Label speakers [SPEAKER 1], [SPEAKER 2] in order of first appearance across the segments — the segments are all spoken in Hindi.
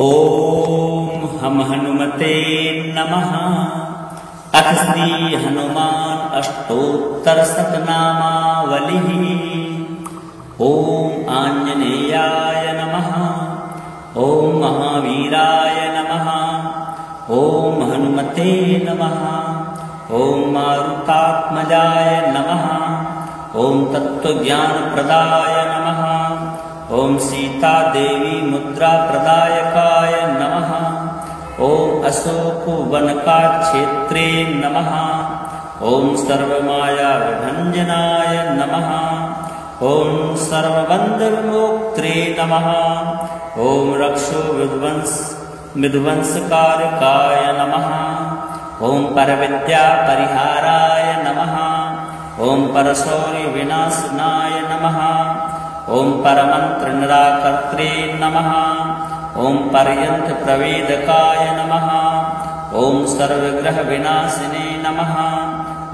[SPEAKER 1] ओम हम हनुमते नमः। अथ श्री हनुमान अष्टोत्तर शतनामावलिः। ओम आंजनेयाय नमः। ओम महावीराय नमः। ओम हनुमते नमः। ओम मारुतात्मजाय नमः। ओम तत्त्वज्ञानप्रदाय नमः। ओम सीता देवी मुद्रा प्रदायकाय नमः। ओम अशोक वनका क्षेत्रे नमः। ओम सर्वमाया विभंजनाय नमः। ओम सर्वबंध विमोक्त्रे नमः। ओम रक्षो विध्वंसकारकाय नमः। ओम परविद्या परिहाराय नमः। ओम परशौर्य विनाशनाय नमः। ओम परमंत्र निराकर्त्रे नमः। ओम पर्यंत प्रवेदकाय नमः। ओम सर्वग्रह विनाशिने नमः।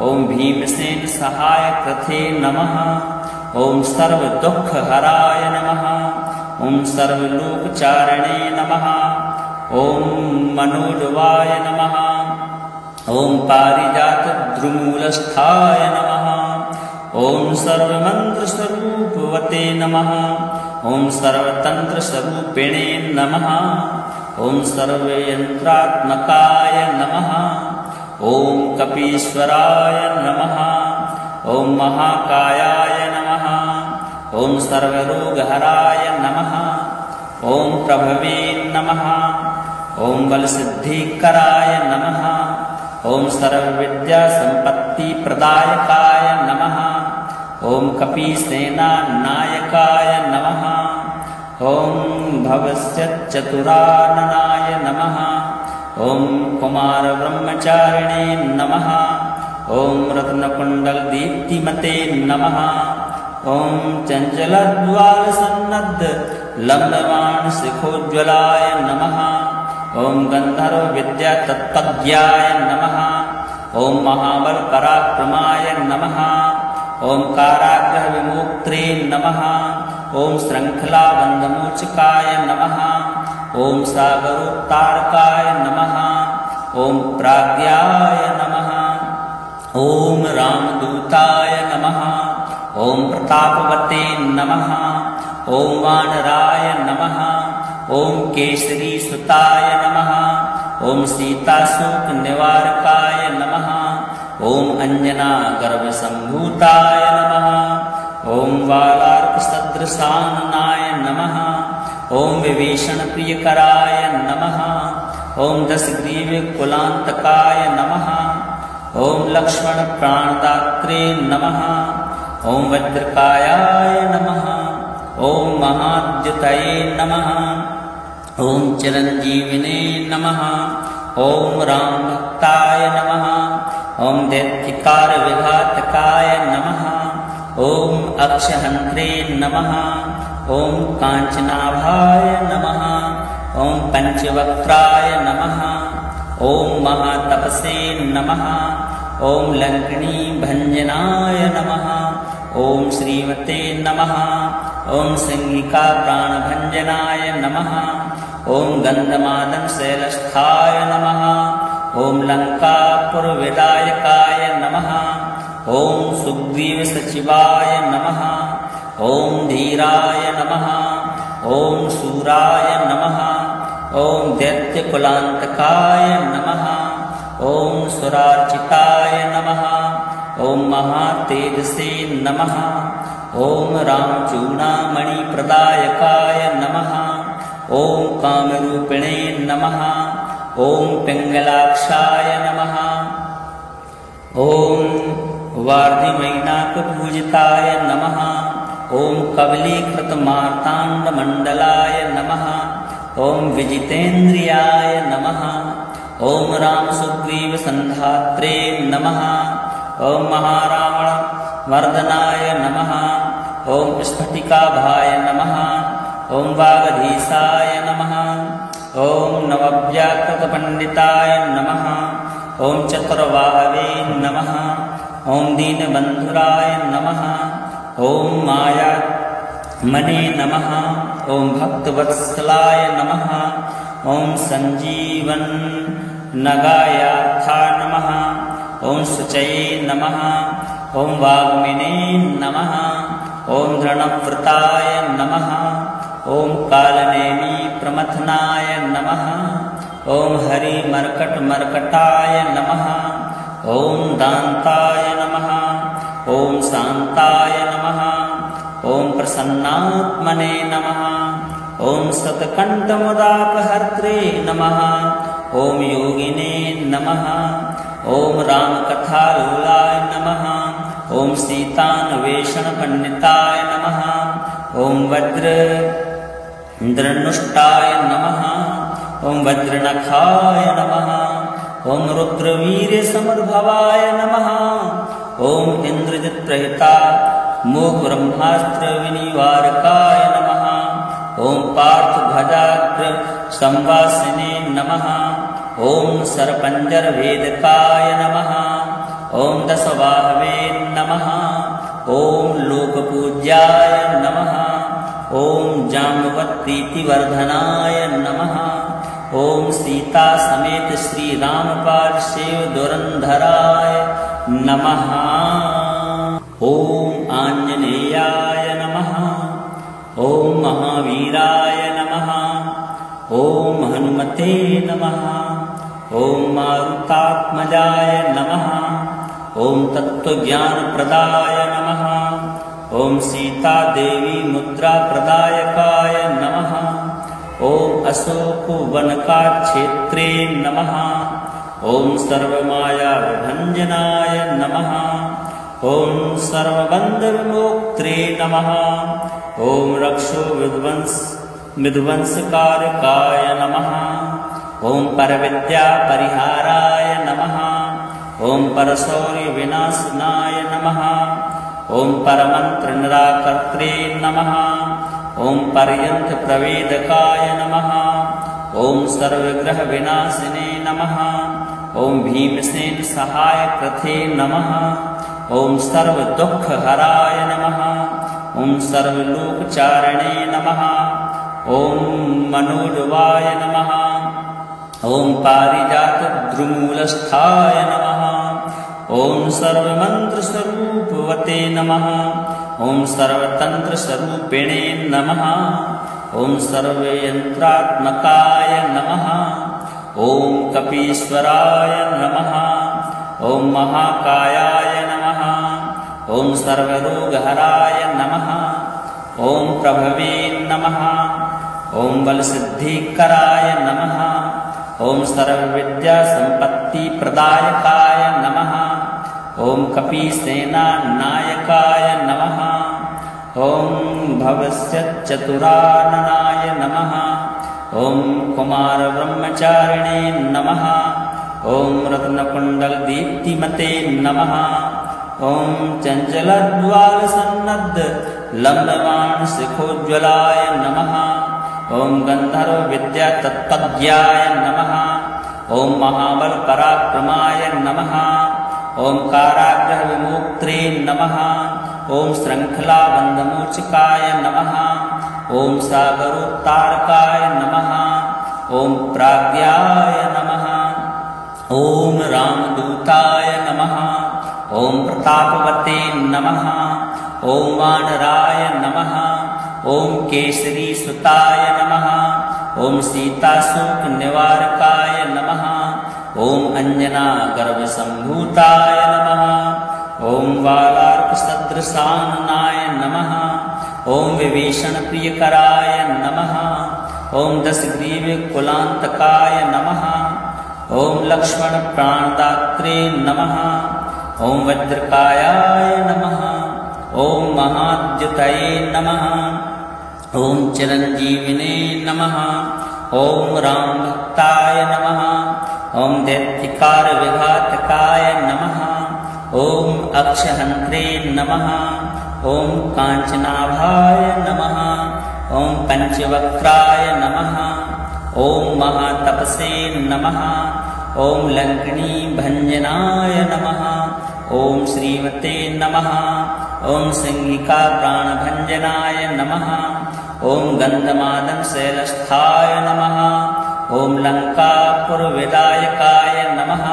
[SPEAKER 1] ओम भीमसेन सहाय कृते नमः। ओम सर्व दुख हराय नमः। ओम सर्वलोकचारिणे नमः। ओम मनोजवाय नमः। ओम पारिजात द्रुमूलस्थाय नमः। ओम सर्वमंत्र स्वरूपवते नमः। ओम सर्वतंत्र स्वरूपिणे नमः। ओम सर्वयंत्रात्मकाय नमः। ओम कपीश्वराय नमः। ओम महाकायाय नमः। ओम सर्वरोगहराय नमः। ओम प्रभवे नमः। ओम बलसिद्धिकराय नमः। ओम सर्वविद्या संपत्ति प्रदायकाय नमः। ओम कपीसेना नायकाय नमः। ओम भवस्यचतुराननाय नमः। ओम कुमार ब्रह्मचारिणे नमः। ओम रत्नकुंडल दीप्तिमते नमः। ओम चंचलद्वाल सन्नद्ध लंबवान शिखोज्वलाय नमः। ओम गंधर्व विद्या तत्त्वज्ञाय नमः। ओम महाबल पराक्रमाय नमः। ओम काराग्रह विमुक्त्रे नमः। ओम श्रृंखला बंधमोचकाय नमः। ओम सागरोत्तारकाय नमः। ओम प्राज्ञाय नमः। ओम रामदूताय नमः। ओम प्रतापवते नमः। ओम वानराय नमः। ओम केसरी सुताय नमः। ओम सीताशोक निवारकाय नमः। ओम अंजना गर्भ संभूताय नमः। ओम वालार्क सदृशाननाय नमः। ओम विभीषण प्रियकराय नमः। ओम दशग्रीव कुलांतकाय नमः। ओम लक्ष्मण प्राणदात्रे नमः। ओम वज्रकायाय नमः। ओम महाद्युतये नमः। ओम चिरंजीविने नमः। ओम राम भक्ताय नमः। ओम दैत्यकार विघातकाय नमः। ओम अक्षहंत्रे नमः। ओम कांचनाभाय नमः। ओम पंचवक्त्राय नमः। ओम महातपसे नमः। ओम लंकिणी भंजनाय नमः। ओम श्रीमते नमः। ओम सिंहिका प्राणभंजनाय नमः। ओम गंधमादन शैलस्थाय नमः। ओम लंकापुर विदायकाय नमः। ओम सुग्रीव सचिवाय नमः। ओम धीराय नमः। ओम सूराय नमः। ओम दैत्य कुलांतकाय नमः। ओम सुरार्चिताय नमः। ओम महातेजसे नमः। ओम रामचूड़ामणि प्रदायकाय नमः। ओम कामरूपिणे नमः। ओम पिंगलाक्षाय नमः। ओम वार्धिमैनाक पूजिताय नमः। ओम कबलीकृत मार्तांड मंडलाय नमः। ओम विजितेन्द्रियाय नमः। ओम राम सुग्रीव संधात्रे नमः। ओम महारावण मर्दनाय नमः। ओम स्फटिकाभाय नमः। ओम वागधीशाय नमः। ओम नवव्याकृत पंडिताय नमः। ओम चतुर्बाहवे नमः। ओम दीनबंधुराय नमः। ओम माया मने नमः। ओम भक्तवत्सलाय नमः। ॐ सञ्जीवन नगायाथा नमः ॐ शुचये नमः ॐ वाग्मिने नमः ॐ दृढव्रताय नमः ॐ कालनेमी प्रमथनाय नमः ॐ हरिमर्कटमर्कटाय नमः ॐ दान्ताय नमः ॐ शान्ताय नमः ॐ प्रसन्नात्मने नमः ॐ सत्कण्ठमुदापहर्त्रे नमः ॐ योगिने नमः ॐ रामकथालोलाय नमः ॐ सीतान्वेषणपण्डिताय नमः ॐ वज्रनुष्टाय नमः ॐ वज्रनखाय नमः ॐ रुद्रवीर्यसमुद्भवाय नमः ॐ इन्द्रजित्प्रहिता मोघब्रह्मास्त्रविनिवारकाय नमः ॐ पार्थध्वजाग्रसंवासिने नमः ॐ सर्पञ्जरभेदकाय नमः ॐ दशबाहवे नमः ॐ लोकपूज्याय नमः ॐ जाम्बवत्प्रीतिवर्धनाय नमः ॐ सीता समेत श्रीरामपाद शिव दुरंधराय नमः ॐ आंजनेयाय नमः ॐ महावीराय नमः ॐ हनुमते नमः ॐ मारुतात्मजाय नमः ॐ तत्त्वज्ञानप्रदाय नमः ॐ सीतादेवी मुद्राप्रदायकाय नमः ॐ अशोकवनकाक्षेत्रे नमः ॐ सर्वमायाविभञ्जनाय नमः ॐ सर्वबन्धविमोक्त्रे नमः ॐ रक्षो विध्वंसकारकाय नमः ॐ परविद्यापरिहाराय नमः ॐ परशौर्यविनाशनाय नमः ॐ परमन्त्रनिराकर्त्रे नमः ॐ पर्यन्तप्रवेदकाय नमः ॐ सर्वग्रहविनाशिने नमः ॐ भीमसेन सहायकृते नमः ॐ सर्वदुःखहराय नमः ॐ सर्वलोकचारिणे नमः ॐ मनोजवाय नमः ॐ पारिजातद्रुमूलस्थाय नमः ॐ सर्वमन्त्रस्वरूपवते नमः ॐ सर्वतन्त्रस्वरूपिणे नमः ॐ सर्वयन्त्रात्मकाय नमः ॐ कपीश्वराय नमः ॐ महाकायाय नमः ॐ सर्वरोगहराय नमः ॐ प्रभवे नमः ॐ बलसिद्धिकराय नमः ॐ सर्वविद्यासम्पत्तिप्रदायकाय नमः ॐ कपीसेनानायकाय नमः ॐ भवस्यचतुराननाय नमः ॐ कुमारब्रह्मचारिणे नमः ॐ रत्नकुण्डलदीप्तिमते नमः ॐ चञ्चलज्वालसन्नद्धलम्बमानशिखोज्ज्वलाय नमः ॐ गन्धर्वविद्यातत्त्वज्ञाय नमः ॐ महाबलपराक्रमाय नमः ॐ काराग्रहविमोक्त्रे नमः ॐ श्रृङ्खलाबन्धमोचकाय नमः ॐ सागरोत्तारकाय नमः ॐ प्राज्ञाय नमः ॐ रामदूताय नमः ॐ प्रतापवते नमः ॐ वानराय नमः ॐ केसरीसुताय नमः ॐ सीताशोकनिवारकाय नमः ॐ अञ्जनागर्भसम्भूताय नमः ॐ बालार्कसदृशाननाय नमः ॐ विभीषणप्रियकराय नमः ॐ दशग्रीवकुलान्तकाय नमः ॐ लक्ष्मणप्राणदात्रे नमः ॐ वज्रकायाय नमः ॐ महाद्युतये नमः ॐ चिरञ्जीविने नमः ॐ रामभक्ताय नमः ॐ दैत्यकारविघातकाय नमः ॐ अक्षहन्त्रे नमः ॐ काञ्चनाभाय नमः ॐ पञ्चवक्त्राय नमः ॐ महातपसे नमः ॐ लङ्किणीभञ्जनाय नमः ॐ श्रीमते नमः ॐ सिंहिकाप्राणभञ्जनाय नमः ॐ गन्धमादनशैलस्थाय नमः ॐ लङ्कापुरविदायकाय नमः।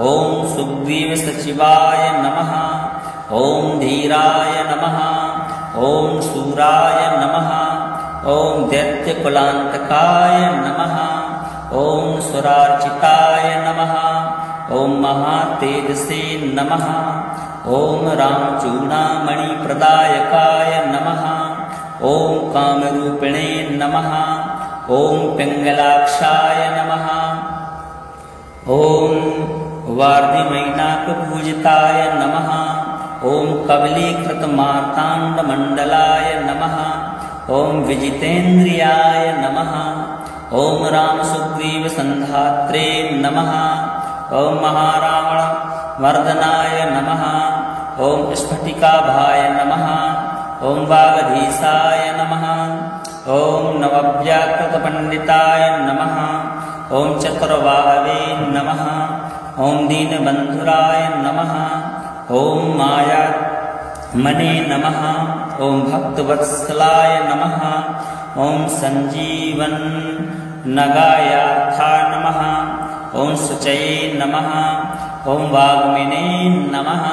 [SPEAKER 1] ॐ सुग्रीवसचिवाय नमः। ॐ धीराय नमः। ॐ शूराय नमः। ॐ दैत्यकुलान्तकाय नमः। ॐ सुरार्चिताय नमः। ॐ महातेजसे नमः। ॐ रामचूडामणिप्रदायकाय नमः। ॐ कामरूपिणे नमः। ॐ पिङ्गलाक्षाय नमः। ॐ वार्धिमैनाकपूजिताय नमः। ॐ कबलीकृतमार्ताण्डमण्डलाय नमः। ॐ विजितेन्द्रियाय नमः। ॐ रामसुग्रीवसन्धात्रे नमः। ॐ महारावणमर्दनाय नमः। ॐ स्फटिकाभाय नमः। ॐ वागधीशाय नमः। ॐ नवव्याकृतपण्डिताय नमः। ॐ चतुर्बाहवे नमः। ॐ दीनबन्धुराय नमः। ॐ मायामणे नमः। ॐ भक्तवत्सलाय नमः। ॐ सञ्जीवन्नगायार्थाय नमः। ॐ शुचये नमः। ॐ वाग्मिने नमः।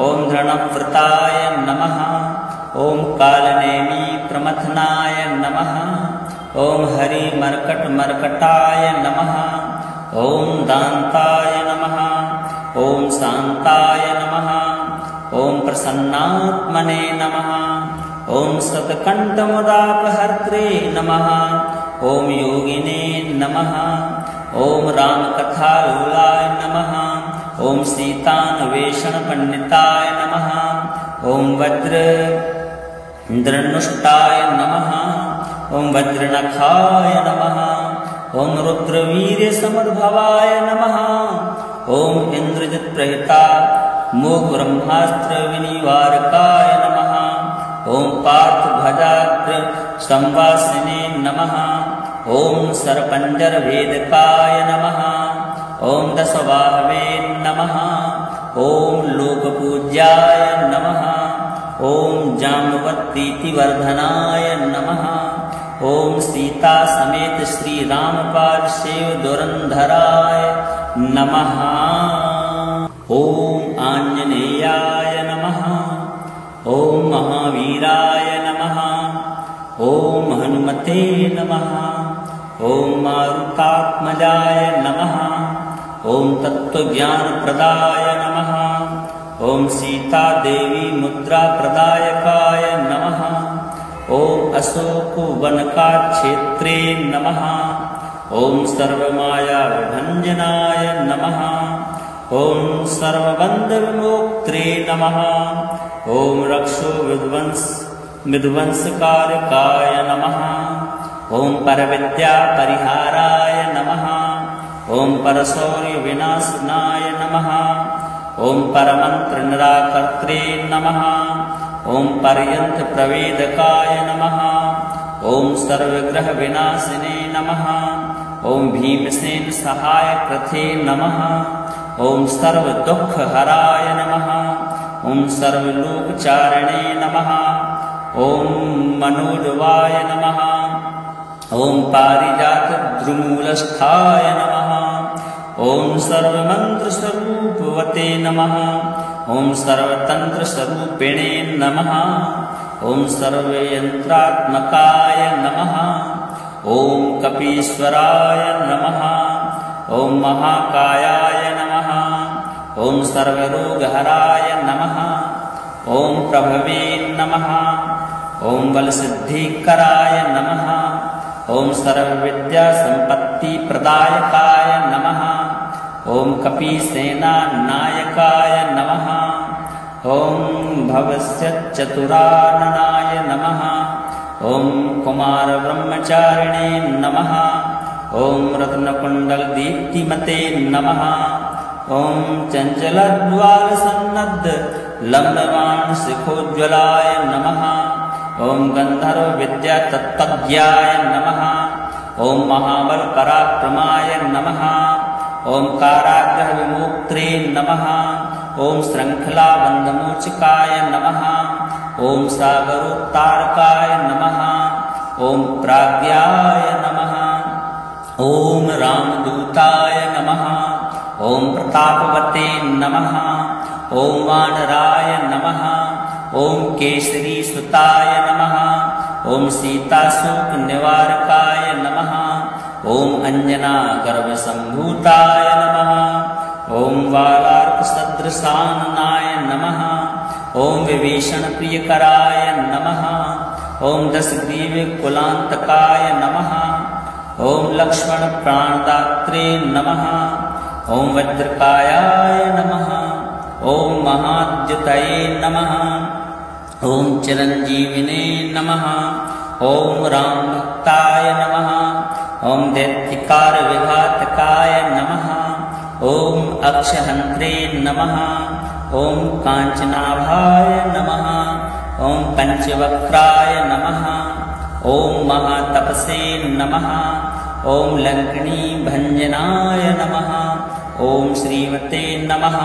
[SPEAKER 1] ॐ धृणव्रताय नमः। ॐ कालनेमिप्रमथनाय नमः। ॐ हरिमर्कटमर्कटाय नमः। ॐ दान्ताय नमः। ॐ शान्ताय नमः। ॐ प्रसन्नात्मने नमः। ॐ सत्कण्ठमुदापहर्त्रे नमः। ॐ योगिने नमः। ॐ रामकथालोलाय नमः। ॐ सीतान्वेषणपण्डिताय नमः। ॐ वज्रधनुष्टाय नमः। ॐ वज्रनखाय नमः। ॐ रुद्रवीर्यसमुद्भवाय नमः। ॐ इन्द्रजित्प्रहिता मोघब्रह्मास्त्रविनिवारकाय नमः। ॐ पार्थध्वजाग्रसंवासिने नमः। ॐ सर्पञ्जरभेदकाय नमः। ॐ दशबाहवे नमः। ॐ लोकपूज्याय नमः। ॐ जाम्बवत्प्रीतिवर्धनाय नमः। ॐ सीता समेत श्रीरामपाद शिव दुरंधराय नमः। ॐ आञ्जनेयाय नमः। ॐ महावीराय नमः। ॐ हनुमते नमः। ॐ मारुतात्मजाय नमः। ॐ तत्त्वज्ञानप्रदाय नमः। ॐ सीतादेवी मुद्राप्रदायकाय नमः। ॐ अशोकवनकाक्षेत्रे नमः। ॐ सर्वमायाविभञ्जनाय नमः। ॐ सर्वबन्धविमोक्त्रे नमः। ॐ रक्षोविध्वंसकारकाय नमः। ॐ परविद्यापरिहाराय नमः। ॐ परशौर्यविनाशनाय नमः। ॐ परमन्त्रनिराकर्त्रे नमः। ॐ पर्यन्तप्रवेदकाय नमः। ॐ सर्वग्रहविनाशिने नमः। ॐ भीमसेन सहायकृते नमः। ॐ सर्वदुःखहराय नमः। ॐ सर्वलोकचारिणे नमः। ॐ मनोजवाय नमः। ॐ पारिजातद्रुमूलस्थाय नमः। ॐ सर्वमन्त्रस्वरूपवते नमः। ॐ सर्वतन्त्रस्वरूपिणे नमः। ॐ सर्वयन्त्रात्मकाय नमः। ॐ कपीश्वराय नमः। ॐ महाकायाय नमः। ॐ सर्वरोगहराय नमः। ॐ प्रभवे नमः। ॐ बलसिद्धिकराय नमः। ॐ सर्वविद्यासम्पत्तिप्रदायकाय नमः। ॐ कपीसेनानायकाय नमः। ॐ भवस्यचतुराननाय नमः। ॐ कुमारब्रह्मचारिणे नमः। ॐ रत्नकुण्डलदीप्तिमते नमः। ॐ चञ्चलद्वारसन्नद्धलम्बमानशिखोज्ज्वलाय नमः। ॐ गन्धर्वविद्यातत्त्वज्ञाय नमः। ॐ महाबलपराक्रमाय नमः। ॐ काराग्रहविमोक्त्रे नमः। ॐ श्रृङ्खलाबन्धमोचकाय नमः। ॐ सागरोत्तारकाय नमः। ॐ प्राज्ञाय नमः। ॐ रामदूताय नमः। ॐ प्रतापवते नमः। ॐ वानराय नमः। ॐ केसरीसुताय नमः। ॐ सीताशोकनिवारकाय नमः। ॐ अञ्जनागर्भसम्भूताय नमः। ॐ वालार्कसदृशाननाय नमः। ॐ विभीषणप्रियकराय नमः। ॐ दशग्रीवकुलान्तकाय नमः। ॐ लक्ष्मणप्राणदात्रे नमः। ॐ वज्रकायाय नमः। ॐ महाद्युतये नमः। ॐ चिरञ्जीविने नमः। ॐ रामभक्ताय नमः। ॐ दैत्यकारविघातकाय नमः। ॐ अक्षहन्त्रे नमः। ॐ काञ्चनाभाय नमः। ॐ पञ्चवक्त्राय नमः। ॐ महातपसे नमः। ॐ लङ्किणीभञ्जनाय नमः। ॐ श्रीमते नमः।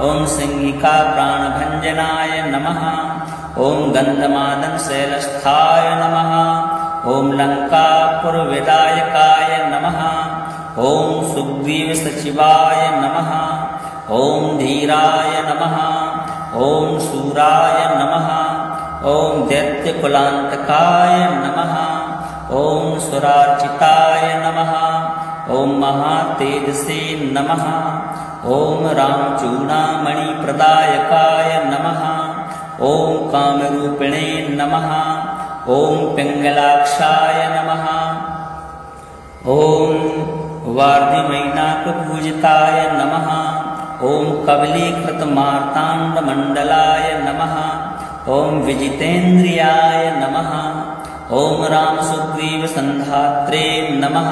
[SPEAKER 1] ॐ सिंहिकाप्राणभञ्जनाय नमः। ॐ गन्धमादनशैलस्थाय नमः। ॐ लङ्कापुरविदायकाय नमः। ॐ सुग्रीवसचिवाय नमः। ॐ धीराय नमः। ॐ शूराय नमः। ॐ दैत्यकुलान्तकाय नमः। ॐ सुरार्चिताय नमः। ॐ महातेजसे नमः। ॐ रामचूडामणिप्रदायकाय नमः। ॐ कामरूपिणे नमः। ॐ पिङ्गलाक्षाय नमः। ॐ वार्धिमैनाकपूजिताय नमः। ॐ कबलीकृतमार्ताण्डमण्डलाय नमः। ॐ विजितेन्द्रियाय नमः। ॐ रामसुग्रीवसन्धात्रे नमः।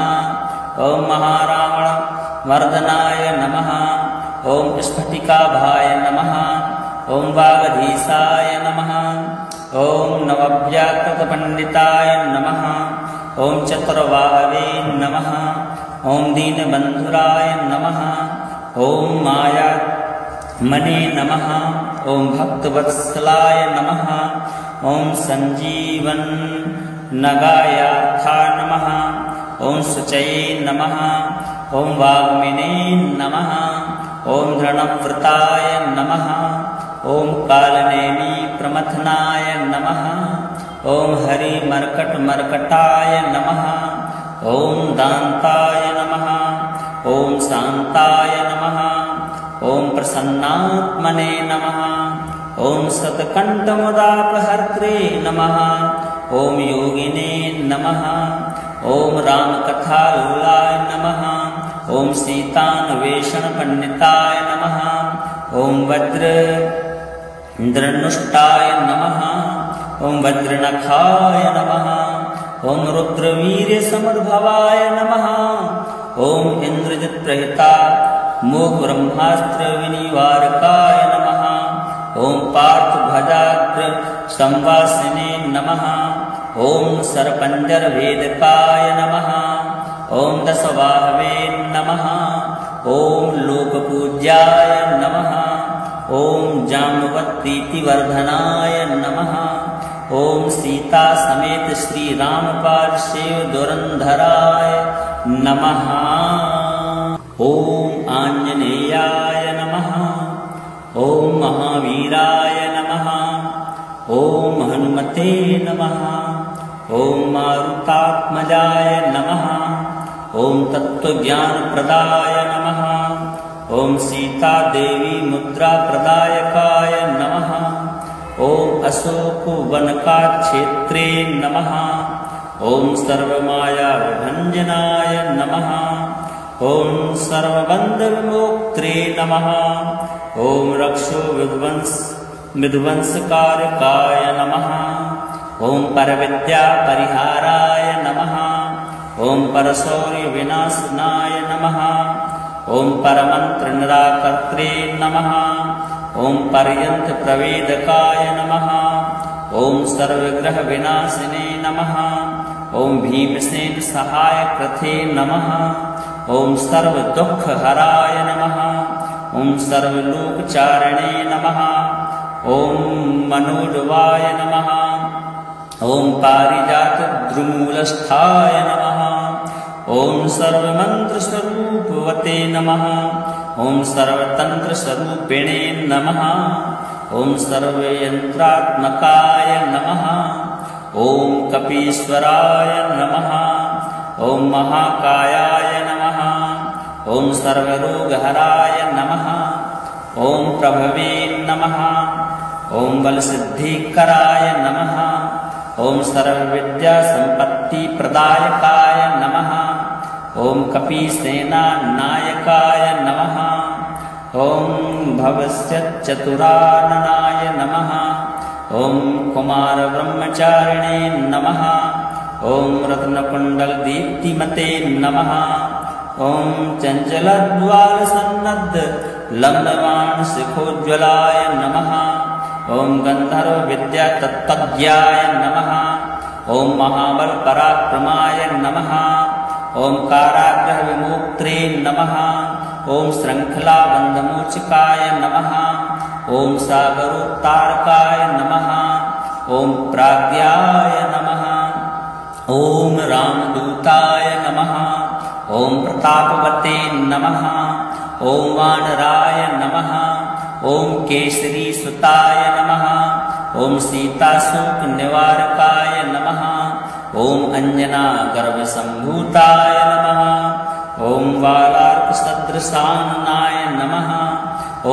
[SPEAKER 1] ॐ महारावणमर्दनाय नमः। ॐ स्फटिकाभाय नमः। ॐ वागधीशाय नमः। ॐ नवव्याकृतपण्डिताय नमः। ॐ चतुर्बाहवे नमः। ॐ दीनबन्धुराय नमः। ॐ मायामणे नमः। ॐ भक्तवत्सलाय नमः। ॐ सञ्जीवननगायार्थाय नमः। ॐ शुचये नमः। ॐ वाग्मिने नमः। ॐ धृणव्रताय नमः। ॐ कालनेमीप्रमथनाय नमः। ॐ हरिमर्कटमर्कटाय नमः। ॐ दान्ताय नमः। ॐ शान्ताय नमः। ॐ प्रसन्नात्मने नमः। ॐ शतकण्ठमुदापहर्त्रे नमः। ॐ योगिने नमः। ॐ रामकथालोलाय नमः। ॐ सीतान्वेषणपण्डिताय नमः। ॐ वज्रधनुष्टाय नमः। ॐ वज्रनखाय नमः। ॐ रुद्रवीर्यसमुद्भवाय नमः। ॐ इन्द्रजित्प्रहिता मोघब्रह्मास्त्रविनिवारकाय नमः। ॐ पार्थभजाग्रसंवासिने नमः। ॐ सर्पञ्जरभेदकाय नमः। ॐ दशबाहवे नमः। ॐ लोकपूज्याय नमः। ॐ जाम्बवत्प्रीतिवर्धनाय नमः। ॐ सीता समेत श्रीरामपादसेव दुरन्धराय नमः। ॐ आञ्जनेयाय नमः। ॐ महावीराय नमः। ॐ हनुमते नमः। ॐ मारुतात्मजाय नमः। ॐ तत्त्वज्ञानप्रदाय नमः। ॐ सीतादेवी मुद्राप्रदायकाय नमः। ॐ अशोकवनकाक्षेत्रे नमः। ॐ सर्वमायाविभञ्जनाय नमः। ॐ सर्वबन्धविमोक्त्रे नमः। ॐ रक्षोविध्वंसकारकाय नमः। ॐ परविद्यापरिहाराय नमः। ॐ परशौर्यविनाशनाय नमः। ॐ परमन्त्रनिराकर्त्रे नमः। ॐ पर्यन्तप्रवेदकाय नमः। ॐ सर्वग्रहविनाशिने नमः। ॐ भीमसेनसहायकृते नमः। ॐ सर्वदुःखहराय नमः। ॐ सर्वलोकचारिणे नमः। ॐ मनोजवाय नमः। ॐ पारिजातद्रुमूलस्थाय नमः। ॐ सर्वमन्त्रस्वरूपवते नमः ॐ सर्वतन्त्रस्वरूपिणे नमः ॐ सर्वयन्त्रात्मकाय नमः ॐ कपीश्वराय नमः ॐ महाकायाय नमः ॐ सर्वरोगहराय नमः ॐ प्रभवे नमः ॐ बलसिद्धिकराय नमः ॐ सर्वविद्यासम्पत्तिप्रदायकाय नमः ॐ कपीसेनानायकाय नमः ॐ भवस्यचतुराननाय नमः ॐ कुमारब्रह्मचारिणे नमः ॐ रत्नकुण्डलदीप्तिमते नमः ॐ चञ्चलद्वालसन्नद्धलम्बमानशिखोज्ज्वलाय नमः ॐ गन्धर्वविद्यातत्त्वज्ञाय नमः ॐ महाबलपराक्रमाय नमः ॐ काराग्रहविमोक्त्रे नमः ॐ श्रृङ्खलाबन्धमोचकाय नमः ॐ सागरोत्तारकाय नमः ॐ प्राज्ञाय नमः ॐ रामदूताय नमः ॐ प्रतापवते नमः ॐ वानराय नमः ॐ केसरीसुताय नमः ॐ सीताशोकनिवारकाय नमः ॐ अञ्जनागर्भसम्भूताय नमः ॐ बालार्कसदृशाननाय नमः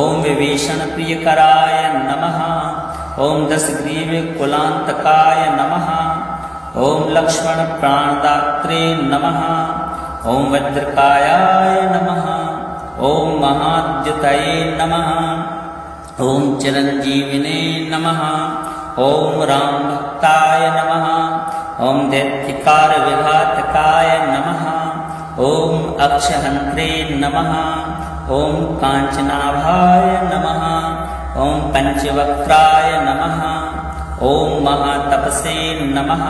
[SPEAKER 1] ॐ विभीषणप्रियकराय नमः ॐ दशग्रीवकुलान्तकाय नमः ॐ लक्ष्मणप्राणदात्रे नमः ॐ वज्रकायाय नमः ॐ महाद्युतये नमः ॐ चिरञ्जीविने नमः ॐ रामभक्ताय नमः ॐ दैत्यकारविघातकाय नमः ॐ अक्षहन्त्रे नमः ॐ काञ्चनाभाय नमः ॐ पञ्चवक्त्राय नमः ॐ महातपसे नमः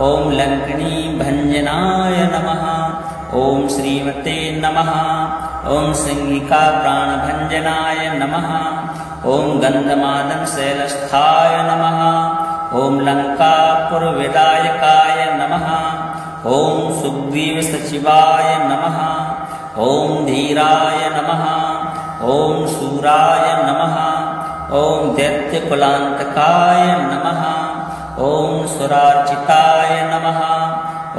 [SPEAKER 1] ॐ लङ्किणीभञ्जनाय नमः ॐ श्रीमते नमः ॐ सिंहिकाप्राणभञ्जनाय नमः ॐ गन्धमादनशैलस्थाय नमः ॐ लङ्कापुरविदायकाय नमः ॐ सुग्रीवसचिवाय नमः ॐ धीराय नमः ॐ शूराय नमः ॐ दैत्यकुलान्तकाय नमः ॐ सुरार्चिताय नमः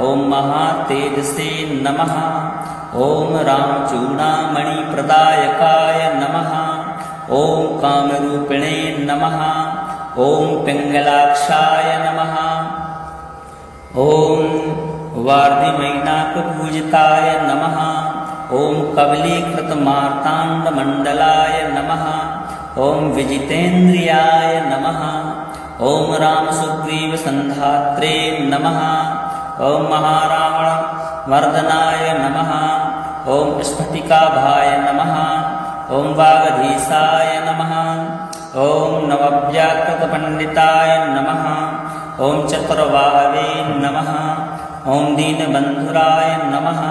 [SPEAKER 1] ॐ महातेजसे नमः ॐ रामचूडामणिप्रदायकाय नमः ॐ कामरूपिणे नमः ॐ पिङ्गलाक्षाय नमः ॐ वार्धिमैनाकपूजिताय नमः ॐ कबलीकृतमार्ताण्डमण्डलाय नमः ॐ विजितेन्द्रियाय नमः ॐ रामसुग्रीवसन्धात्रे नमः ॐ महारावणमर्दनाय नमः ॐ स्फटिकाभाय नमः ॐ वागधीशाय नमः ॐ नवव्याकृतपण्डिताय नमः ॐ चतुर्बाहवे नमः ॐ दीनबन्धुराय नमः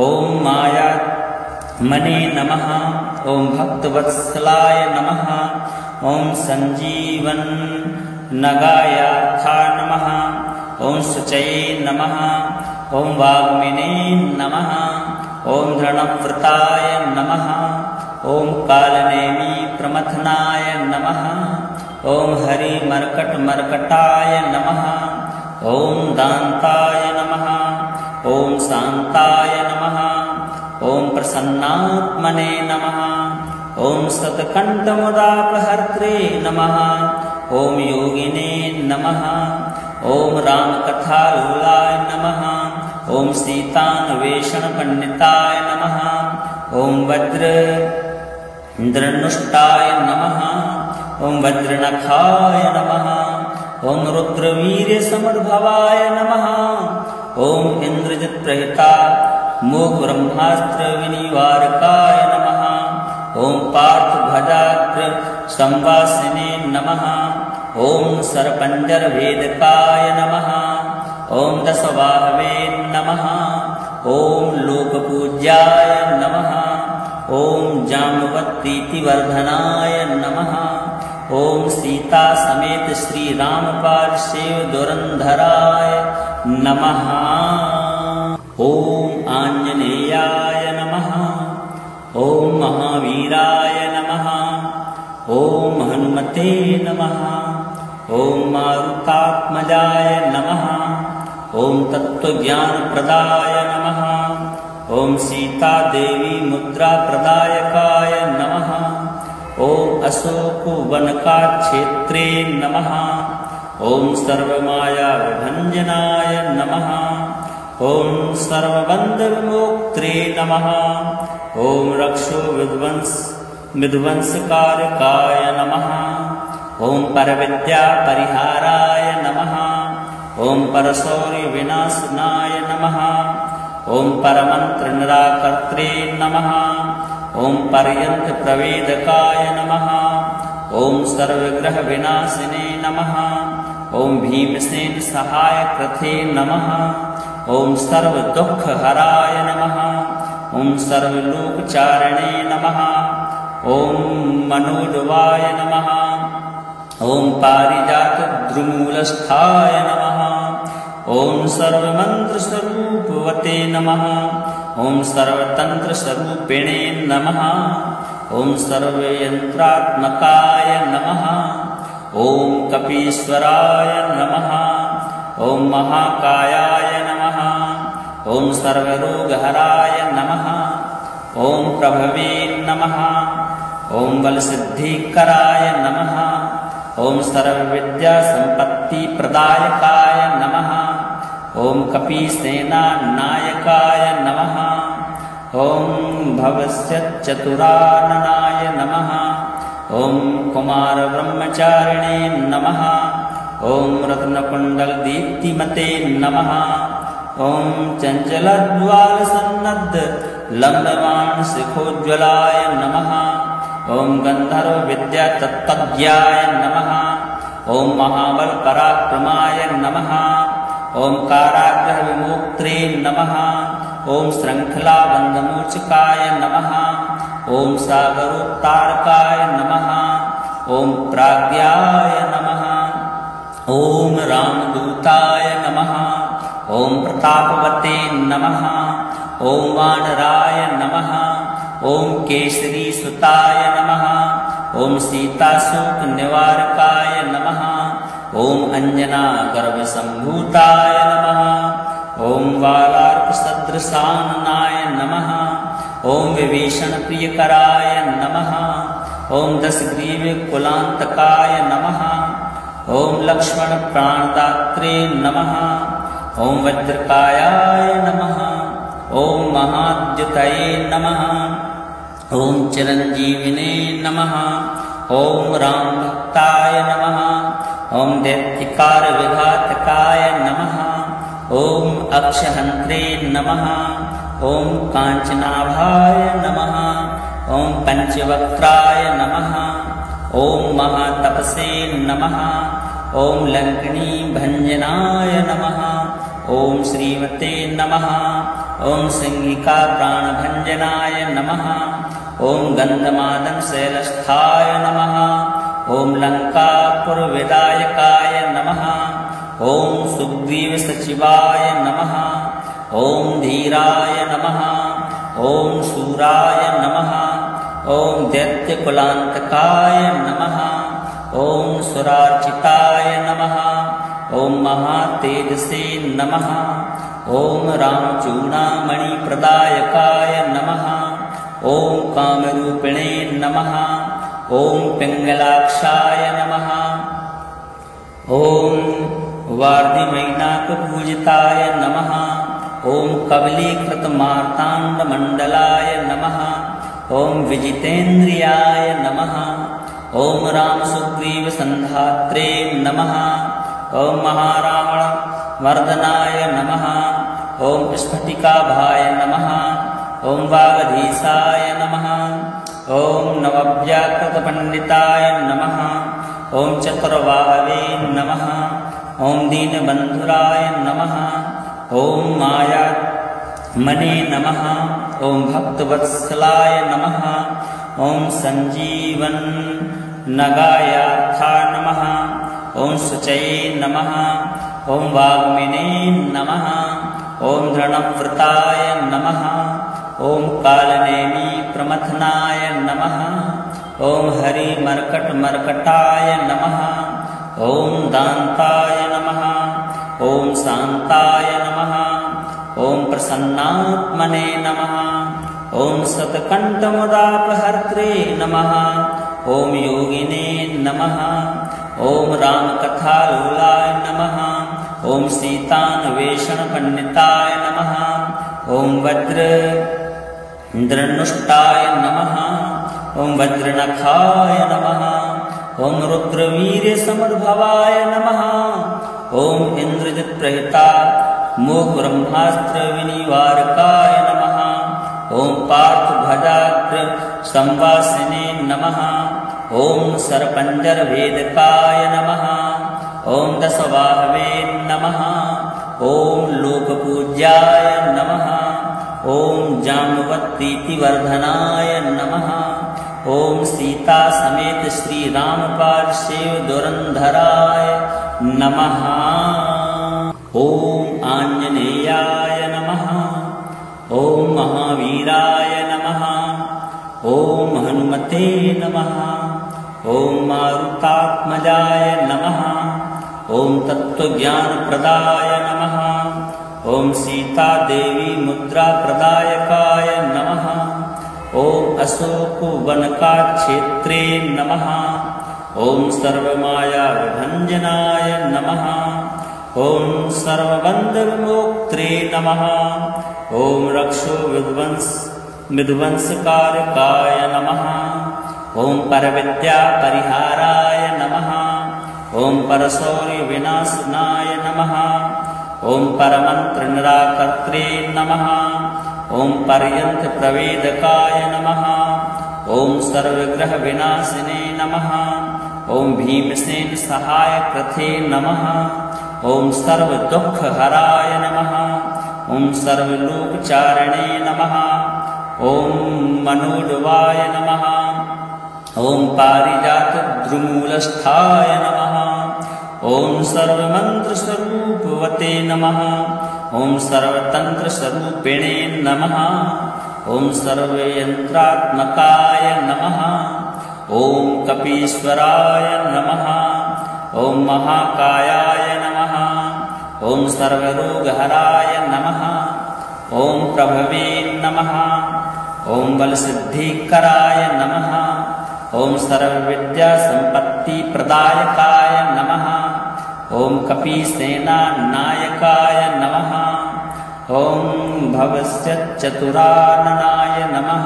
[SPEAKER 1] ॐ मायामणे नमः ॐ भक्तवत्सलाय नमः ॐ सञ्जीवनगायार्थाय नमः ॐ शुचये नमः ॐ वाग्मिने नमः ॐ धृणव्रताय नमः ॐ कालनेमीप्रमथनाय नमः ॐ हरिमर्कटमर्कटाय नमः ॐ दान्ताय नमः ॐ शान्ताय नमः ॐ प्रसन्नात्मने नमः ॐ सतकण्ठमुदापहर्त्रे नमः ॐ योगिने नमः ॐ रामकथालोलाय नमः ॐ सीतान्वेषणपण्डिताय नमः ॐ वज्रधनुष्टाय नमः ॐ वज्रनखाय नमः ॐ रुद्रवीर्यसमुद्भवाय नमः ॐ इन्द्रजित्प्रहिता मोघब्रह्मास्त्रविनिवारकाय नमः ॐ पार्थध्वजाग्रसंवासिने नमः ॐ सर्पञ्जरभेदकाय नमः ॐ दशबाहवे नमः ॐ लोकपूज्याय नमः ॐ जाम्बवत्प्रीतिवर्धनाय नमः ॐ सीता समेत श्रीरामपाल शिव दुरंधराय नमः। ॐ आञ्जनेयाय नमः। ॐ महावीराय नमः। ॐ हनुमते नमः। ॐ मारुतात्मजाय नमः। ॐ तत्त्वज्ञानप्रदाय नमः। ॐ सीतादेवी मुद्राप्रदायकाय नमः। ॐ अशोकवनकाक्षेत्रे नमः। ॐ सर्वमायाविभञ्जनाय नमः। ॐ सर्वबन्धविमोक्त्रे नमः। ॐ रक्षोविध्वंसकारकाय नमः। ॐ परविद्यापरिहाराय नमः। ॐ परशौर्यविनाशनाय नमः। ॐ परमन्त्रनिराकर्त्रे नमः। ॐ पर्यन्तप्रवेदकाय नमः। ॐ सर्वग्रहविनाशिने नमः। ॐ भीमसेन सहायकृते नमः। ॐ सर्वदुःखहराय नमः। ॐ सर्वलोकचारिणे नमः। ॐ मनोजवाय नमः। ॐ पारिजातद्रुमूलस्थाय नमः। ॐ सर्वमन्त्रस्वरूपवते नमः। ॐ सर्वतन्त्रस्वरूपिणे नमः। ॐ सर्वयन्त्रात्मकाय नमः। ॐ कपीश्वराय नमः। ॐ महाकायाय नमः। ॐ सर्वरोगहराय नमः। ॐ प्रभवे नमः। ॐ बलसिद्धिकराय नमः। ॐ सर्वविद्यासम्पत्तिप्रदायकाय नमः। ॐ कपीसेनानायकाय नमः। ॐ भवस्यचतुराननाय नमः। ॐ कुमारब्रह्मचारिणे नमः। ॐ रत्नकुण्डलदीप्तिमते नमः। ॐ चञ्चलज्वालसन्नद्धलम्बमानशिखोज्ज्वलाय नमः। ॐ गन्धर्वविद्यातत्त्वज्ञाय नमः। ॐ महाबलपराक्रमाय नमः। ॐ काराग्रहविमोक्त्रे नमः। ॐ श्रृङ्खलाबन्धमोचकाय नमः। ॐ सागरोत्तारकाय नमः। ॐ प्राज्ञाय नमः। ॐ रामदूताय नमः। ॐ प्रतापवते नमः। ॐ वानराय नमः। ॐ केसरीसुताय नमः। ॐ सीताशोकनिवारकाय नमः। ॐ अञ्जनागर्भसम्भूताय नमः। ॐ वालार्कसदृशाननाय नमः। ॐ विभीषणप्रियकराय नमः। ॐ दशग्रीवकुलान्तकाय नमः। ॐ लक्ष्मणप्राणदात्रे नमः। ॐ वज्रकायाय नमः। ॐ महाद्युतये नमः। ॐ चिरञ्जीविने नमः। ॐ रामभक्ताय नमः। ॐ दैत्यकारविघातकाय नमः। ॐ अक्षहन्त्रे नमः। ॐ काञ्चनाभाय नमः। ॐ पञ्चवक्त्राय नमः। ॐ महातपसे नमः। ॐ लङ्किणीभञ्जनाय नमः। ॐ श्रीमते नमः। ॐ सिंहिकाप्राणभञ्जनाय नमः। ॐ गन्धमादनशैलस्थाय नमः। ॐ लङ्कापुरविदायकाय नमः। ॐ सुग्रीवसचिवाय नमः। ॐ धीराय नमः। ॐ शूराय नमः। ॐ दैत्यकुलान्तकाय नमः। ॐ सुरार्चिताय नमः। ॐ महातेजसे नमः। ॐ रामचूडामणिप्रदायकाय नमः। ॐ कामरूपिणे नमः। ॐ पिङ्गलाक्षाय नमः। ॐ वार्धिमैनाकपूजिताय नमः। ॐ कबलीकृतमार्ताण्डमण्डलाय नमः। ॐ विजितेन्द्रियाय नमः। ॐ रामसुग्रीवसन्धात्रे नमः। ॐ महारावणमर्दनाय नमः। ॐ स्फटिकाभाय नमः। ॐ वागधीशाय नमः। ॐ नवव्याकृतपण्डिताय नमः। ॐ चतुर्बाहवे नमः। ॐ दीनबन्धुराय नमः। ॐ मायामणे नमः। ॐ भक्तवत्सलाय नमः। ॐ सञ्जीवननगायार्थाय नमः। ॐ शुचये नमः। ॐ वाग्मिने नमः। ॐ धृणव्रताय नमः ॐ कालनेमी प्रमथनाय नमः ॐ हरिमर्कटमर्कटाय नमः ॐ दान्ताय नमः ॐ शान्ताय नमः ॐ प्रसन्नात्मने नमः ॐ सतकण्ठमुदापहर्त्रे नमः ॐ योगिने नमः ॐ रामकथालोलाय नमः ॐ सीतान्वेषणपण्डिताय नमः ॐ वज्रधनुष्टाय नमः ॐ वज्रनखाय नमः ॐ रुद्रवीर्यसमुद्भवाय नमः ॐ इन्द्रजित्प्रहिता मोहब्रह्मास्त्रविनिवारकाय नमः ॐ पार्थभजाग्रसंवासिने नमः ॐ सर्पञ्जरभेदकाय नमः ॐ दशबाहवे नमः ॐ लोकपूज्याय नमः ॐ जाम्बवत्प्रीतिवर्धनाय नमः ॐ सीता समेत श्रीरामपादसेव दुरंधराय नमः ॐ आंजनेयाय नमः ॐ महावीराय नमः ॐ हनुमते नमः ॐ मारुतात्मजाय नमः ॐ तत्त्वज्ञानप्रदाय नमः ॐ सीतादेवी मुद्राप्रदायकाय नमः ॐ अशोकवनकाक्षेत्रे नमः ॐ सर्वमायाविभञ्जनाय नमः ॐ सर्वबन्धविमोक्त्रे नमः ॐ रक्षो विध्वंसकारकाय नमः ॐ परविद्यापरिहाराय नमः ॐ परशौर्यविनाशनाय नमः ॐ परमन्त्रनिराकर्त्रे नमः ॐ पर्यन्तप्रवेदकाय नमः ॐ सर्वग्रहविनाशिने नमः ॐ भीमसेनसहायकृते नमः ॐ सर्वदुःखहराय नमः ॐ सर्वलोकचारिणे नमः ॐ मनोडवाय नमः ॐ पारिजातद्रुमूलस्थाय नमः ॐ सर्वमन्त्रस्वरूपवते नमः ॐ सर्वतन्त्रस्वरूपिणे नमः ॐ सर्वयन्त्रात्मकाय नमः ॐ कपीश्वराय नमः ॐ महाकायाय नमः ॐ सर्वरोगहराय नमः ॐ प्रभवे नमः ॐ बलसिद्धिकराय नमः ॐ सर्वविद्यासम्पत्तिप्रदायकाय नमः ॐ कपीसेनानायकाय नमः ॐ भवस्यचतुराननाय नमः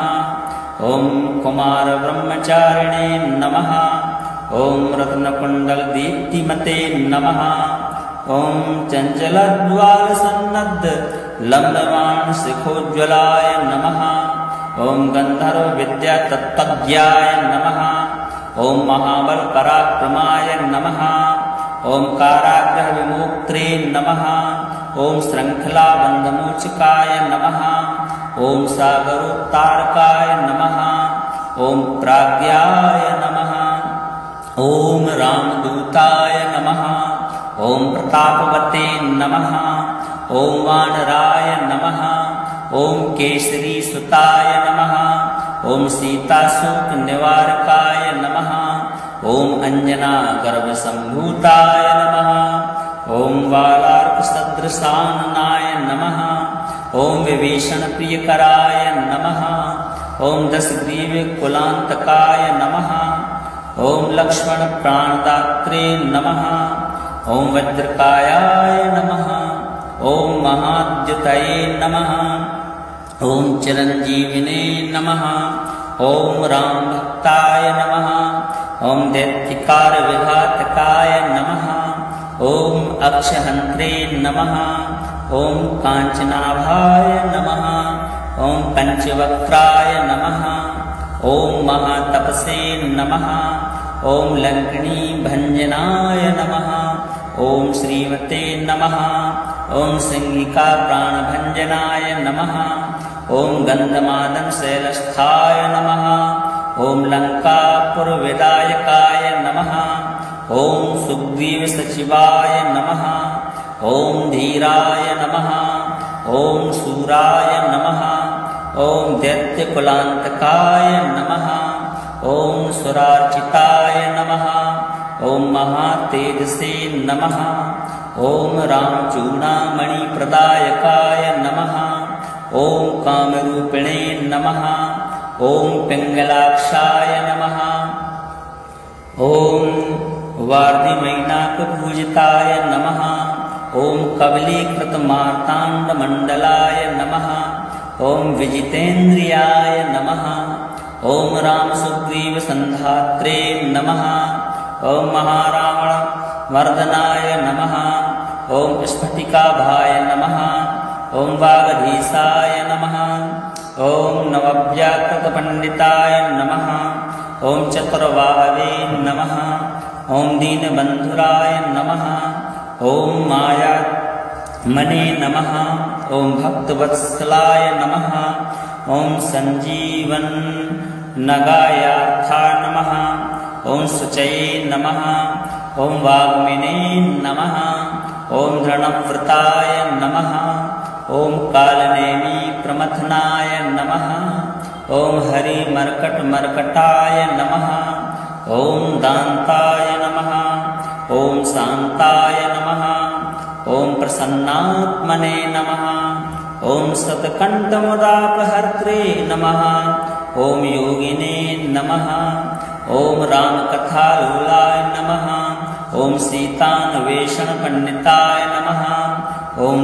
[SPEAKER 1] ॐ कुमारब्रह्मचारिणे नमः ॐ रत्नकुण्डलदीप्तिमते नमः ॐ चञ्चलद्वारसन्नद्धलम्बमानशिखोज्ज्वलाय नमः ॐ गन्धर्वविद्यातत्त्वज्ञाय नमः ॐ महाबलपराक्रमाय नमः ॐ काराग्रहविमोक्त्रे नमः ॐ श्रृङ्खलाबन्धमोचकाय नमः ॐ सागरोत्तारकाय नमः ॐ प्राज्ञाय नमः ॐ रामदूताय नमः ॐ प्रतापवते नमः ॐ वानराय नमः ॐ केसरीसुताय नमः ॐ सीताशोकनिवारकाय नमः ॐ अञ्जनागर्भसम्भूताय नमः ॐ वालार्कसदृशाननाय नमः ॐ विभीषणप्रियकराय नमः ॐ दशग्रीवकुलान्तकाय नमः ॐ लक्ष्मणप्राणदात्रे नमः ॐ वज्रकायाय नमः ॐ महाद्युतये नमः ॐ चिरञ्जीविने नमः ॐ रामभक्ताय नमः ॐ दैत्यकारविघातकाय नमः ॐ अक्षहन्त्रे नमः ॐ काञ्चनाभाय नमः ॐ पञ्चवक्त्राय नमः ॐ महातपसे नमः ॐ लङ्किणीभञ्जनाय नमः ॐ श्रीमते नमः ॐ सिंहिकाप्राणभञ्जनाय नमः ॐ गन्धमादनशैलस्थाय नमः ॐ लङ्कापुरविदायकाय नमः ॐ सुग्रीवसचिवाय नमः ॐ धीराय नमः ॐ सूराय नमः ॐ दैत्यकुलान्तकाय नमः ॐ सुरार्चिताय नमः ॐ महातेजसे नमः ॐ रामचूडामणिप्रदायकाय नमः ॐ कामरूपिणे नमः ॐ पिङ्गलाक्षाय नमः ॐ वार्धिमैनाकपूजिताय नमः ॐ कबलीकृतमार्ताण्डमण्डलाय नमः ॐ विजितेन्द्रियाय नमः ॐ रामसुग्रीवसन्धात्रे नमः ॐ महारावणमर्दनाय नमः ॐ स्फटिकाभाय नमः ॐ वागधीसाय नमः ॐ नवव्याकृतपण्डिताय नमः ॐ चतुर्बाहवे नमः ॐ दीनबन्धुराय नमः ॐ मायामणे नमः ॐ भक्तवत्सलाय नमः ॐ सञ्जीवन्नगायार्थाय नमः ॐ शुचये नमः ॐ वाग्मिने नमः ॐ धृणव्रताय नमः ॐ कालनेमी प्रमथनाय नमः ॐ हरिमर्कटमर्कटाय नमः ॐ दान्ताय नमः ॐ शान्ताय नमः ॐ प्रसन्नात्मने नमः ॐ सत्कण्ठमुदापहर्त्रे नमः ॐ योगिने नमः ॐ रामकथालोलाय नमः ॐ सीतान्वेषणपण्डिताय नमः ॐ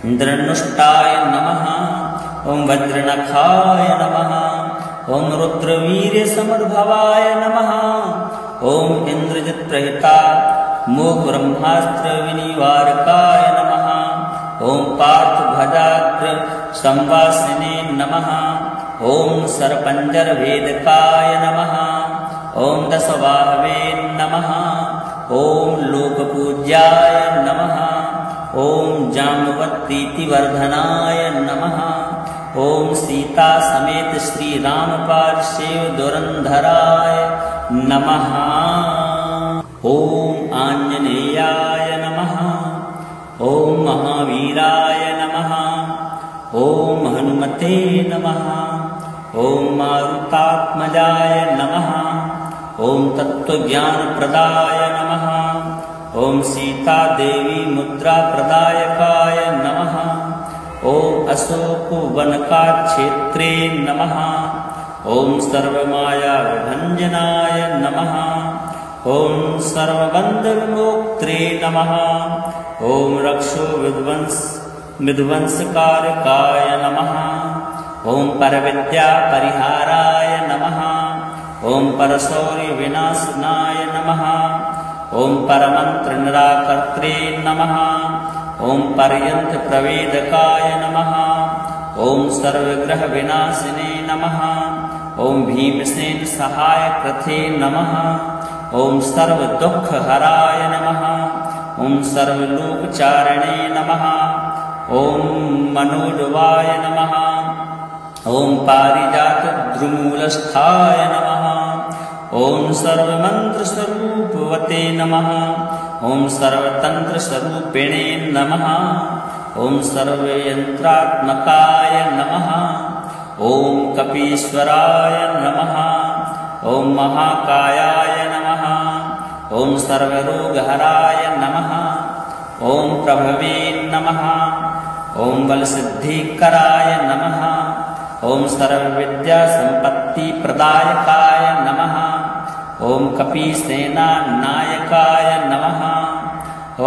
[SPEAKER 1] वज्रधनुष्टाय नमः ॐ वज्रनखाय नमः ॐ रुद्रवीर्यसमुद्भवाय नमः ॐ इन्द्रजित्प्रहिता मोघब्रह्मास्त्रविनिवारकाय नमः ॐ पार्थभजाग्रसंवासिने नमः ॐ सर्पञ्जरभेदकाय नमः ॐ दशबाहवे नमः ॐ लोकपूज्याय नमः ॐ जाम्बवत्प्रीतिवर्धनाय नमः ॐ सीता समेत श्रीरामपार्श्व दुरन्धराय नमः ॐ आञ्जनेयाय नमः ॐ महावीराय नमः ॐ हनुमते नमः ॐ मारुतात्मजाय नमः ॐ तत्त्वज्ञानप्रदाय नमः ॐ सीतादेवी मुद्राप्रदायकाय नमः ॐ अशोकवनकाक्षेत्रे नमः ॐ सर्वमायाविभञ्जनाय नमः ॐ सर्वबन्धविमोक्त्रे नमः ॐ रक्षोविध्वंसकारकाय नमः ॐ परविद्यापरिहाराय नमः ॐ परशौर्यविनाशनाय नमः ॐ परमन्त्रनिराकर्त्रे नमः ॐ पर्यन्तप्रवेदकाय नमः ॐ सर्वग्रहविनाशिने नमः ॐ भीमसेनसहायकृते नमः ॐ सर्वदुःखहराय नमः ॐ सर्वलोकचारिणे नमः ॐ मनोडवाय नमः ॐ पारिजातद्रुमूलस्थाय नमः ॐ सर्वमन्त्रस्वरूपवते नमः ॐ सर्वतन्त्रस्वरूपिणे नमः ॐ सर्वयन्त्रात्मकाय नमः ॐ कपीश्वराय नमः ॐ महाकायाय नमः ॐ सर्वरोगहराय नमः ॐ प्रभवे नमः ॐ बलसिद्धिकराय नमः ॐ सर्वविद्यासम्पत्तिप्रदायकाय नमः ॐ कपीसेनानायकाय नमः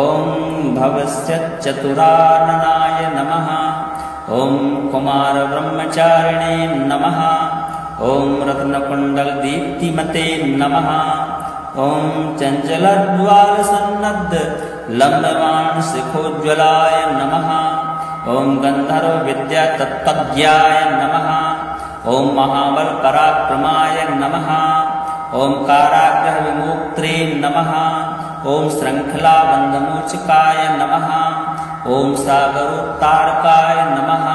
[SPEAKER 1] ॐ भवस्यचतुराननाय नमः ॐ कुमारब्रह्मचारिणे नमः ॐ रत्नकुण्डलदीप्तिमते नमः ॐ चञ्चलद्वालसन्नद्धलम्बवाणशिखोज्ज्वलाय नमः ॐ गन्धर्वविद्यातत्त्वज्ञाय नमः ॐ महाबलपराक्रमाय नमः ॐ काराग्रहविमोक्त्रे नमः ॐ श्रृङ्खलाबन्धमोचकाय नमः ॐ सागरोत्तारकाय नमः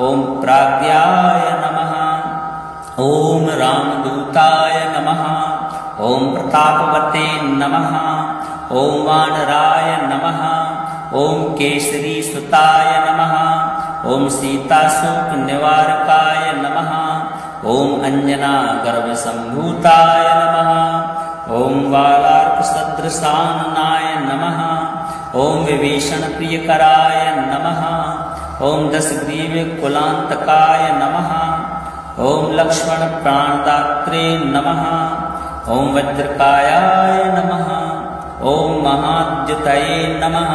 [SPEAKER 1] ॐ प्राज्ञाय नमः ॐ रामदूताय नमः ॐ प्रतापवते नमः ॐ वानराय नमः ओम केसरी सुताय नमः। ओम सीताशोक निवारकाय नमः। ओम अंजना गर्भ संभूताय नमः। ओम वालार्क सदृशाननाय नमः। ओम विभीषण प्रियकराय नमः। ओम दशग्रीव कुलांतकाय नमः। ओम लक्ष्मण प्राणदात्रे नमः। ओम वज्रकायाय नमः। ओम महाद्युतये नमः।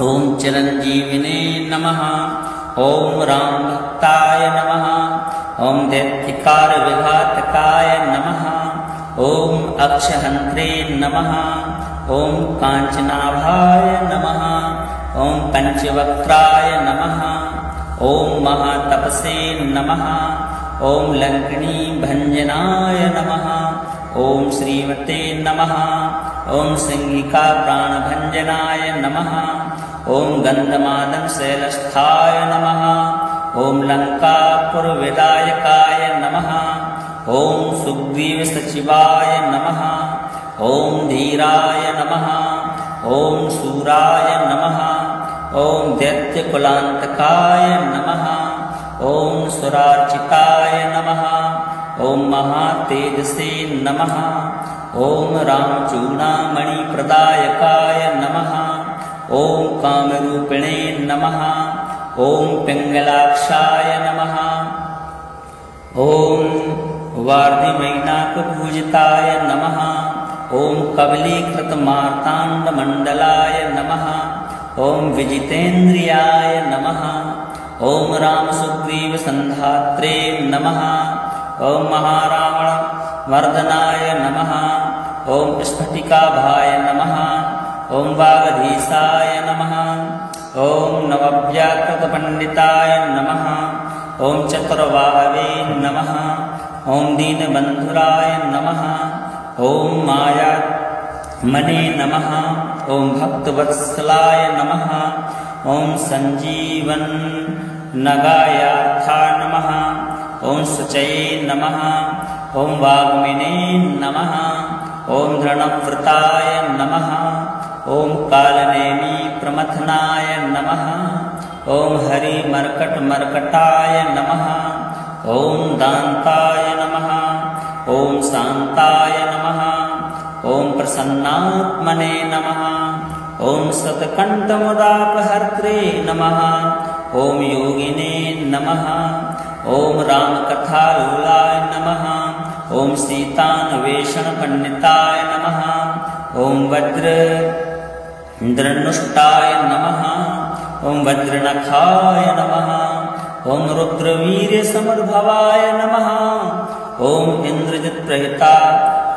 [SPEAKER 1] ओम चिरंजीविने नमः। ओम राम भक्ताय नमः। ओम दैत्यकार विघातकाय नमः। ओम अक्षहंत्रे नमः। ओम कांचनाभाय नमः। ओम पंचवक्त्राय नमः। ओम महातपसे नमः। ओम लंकिनी भंजनाय नमः। ओम श्रीमते नमः। ओम सिंहिका प्राणभंजनाय नमः। ओम गंधमादन शैलस्थाय नमः। ओम लंकापुरविदायकाय नमः। ओम सुग्रीव सचिवाय नमः। ओम धीराय नमः। ओम सूराय नमः। ओम दैत्यकुलांतकाय नमः। ओम सुरार्चिताय नमः। ओम महातेजसे नमः। ओम रामचूड़ामणि प्रदायकाय नमः। ओम कामरूपिणे नमः। ओम पिंगलाक्षाय नमः। ओम वार्धिमैनाकपूजिताय नमः। ओम कबलीकृत मार्तांड मंडलाय नमः। ओम विजितेन्द्रियाय नमः। ओम राम सुग्रीव संधात्रे नमः। ओम महारावण मर्दनाय नमः। ओम स्फटिकाभाय नमः। ओम वागधीशाय नमः। ओम नवव्याकृत पंडिताय नमः। ओम चतुर्बाहवे नमः। ओम दीनबंधुराय नमः। ओम माया मने नमः। ओम भक्तवत्सलाय नमः। ओम संजीवन नगायाथा नमः। ओम शुचये नमः। ओम वाग्मिने नमः। ओम धृणव्रताय नमः। ओम कालनेमी प्रमथनाय नमः। ओम हरि मर्कट मर्कटाय नमः। ओम दान्ताय नमः। ओम शान्ताय नमः। ओम प्रसन्नात्मने नमः। ओम सतकंठमुदापहर्त्रे नमः। ओम योगिने नमः। ओम रामकथालोलाय नमः। ओम सीतान्वेषण पंडिताय नमः। ओम वज्रधनुष्टाय नमः। ओम वज्रनखाय नमः। ओम रुद्रवीर्य समद्भवाय नमः। ओम इंद्रजित प्रहिता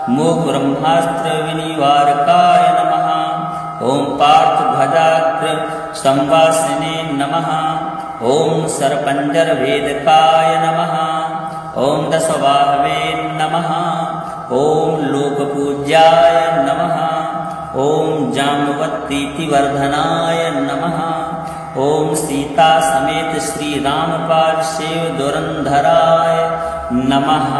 [SPEAKER 1] मोह ब्रह्मास्त्र विनिवारकाय नमः। ओम पार्थ ध्वजाग्र संवासिने नमः। ओम सरपंजर वेदकाय नमः। ओम दशबाहवे नमः। ओम लोकपूज्याय नमः। ओम जाम्बवतीतिवर्धनाय नमः। ओम सीता समेत श्री रामपाद शिव दुरंधराय नमः।